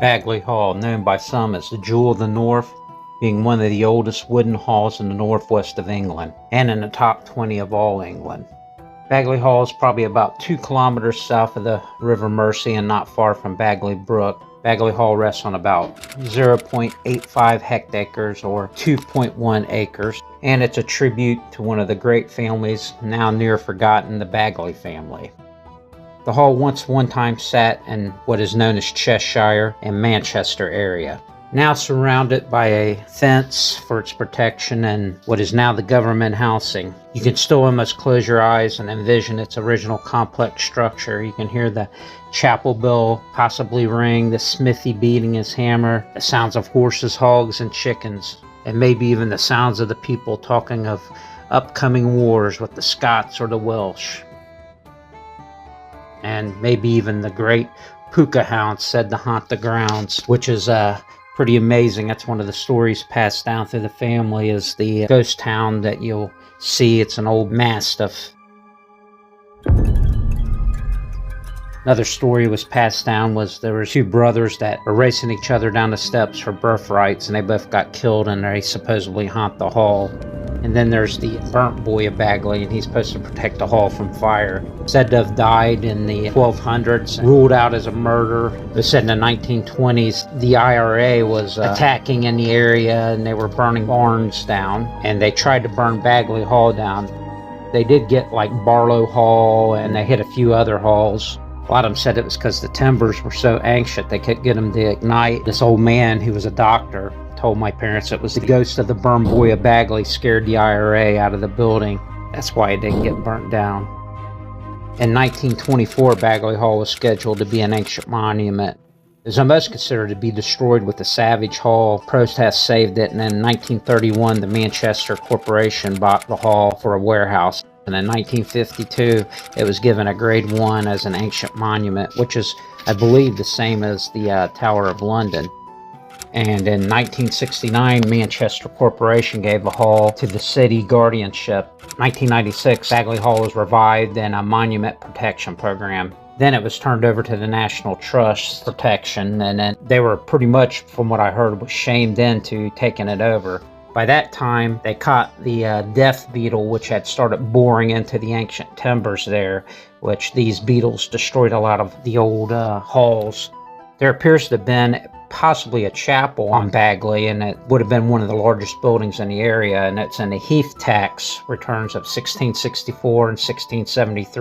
Baguley Hall, known by some as the Jewel of the North, being one of the oldest wooden halls in the northwest of England, and in the top 20 of all England. Baguley Hall is probably about 2 kilometers south of the River Mersey and not far from Baguley Brook. Baguley Hall rests on about 0.85 hectares or 2.1 acres, and it's a tribute to one of the great families now near forgotten, the Baguley family. The hall one time sat in what is known as Cheshire and Manchester area. Now surrounded by a fence for its protection and what is now the government housing. You can still almost close your eyes and envision its original complex structure. You can hear the chapel bell possibly ring, the smithy beating his hammer, the sounds of horses, hogs, and chickens, and maybe even the sounds of the people talking of upcoming wars with the Scots or the Welsh. And maybe even the great puka hounds said to haunt the grounds, which is pretty amazing. That's one of the stories passed down through the family, is the ghost hound that you'll see. It's an old mastiff. Another story was passed down was there were 2 brothers that were racing each other down the steps for birthrights, and they both got killed, and they supposedly haunt the hall. And then there's the burnt boy of Baguley, and he's supposed to protect the hall from fire. Said to have died in the 1200s, ruled out as a murder. They said in the 1920s, the IRA was attacking in the area, and they were burning barns down, and they tried to burn Baguley Hall down. They did get like Barlow Hall, and they hit a few other halls. A lot of them said it was because the timbers were so anxious they couldn't get them to ignite. This old man, who was a doctor, told my parents it was the ghost of the burnt boy of Baguley scared the IRA out of the building. That's why it didn't get burnt down. In 1924, Baguley Hall was scheduled to be an ancient monument. It was almost considered to be destroyed with the Savage Hall. Protests saved it, and in 1931, the Manchester Corporation bought the hall for a warehouse. And in 1952, it was given a grade 1 as an ancient monument, which is, I believe, the same as the Tower of London. And in 1969, Manchester Corporation gave the hall to the city guardianship. 1996, Baguley Hall was revived in a monument protection program. Then it was turned over to the National Trust protection, and then they were pretty much, from what I heard, was shamed into taking it over. By that time, they caught the death beetle, which had started boring into the ancient timbers there, which these beetles destroyed a lot of the old halls. There appears to have been possibly a chapel on Baguley, and it would have been one of the largest buildings in the area, and it's in the Heath tax returns of 1664 and 1673.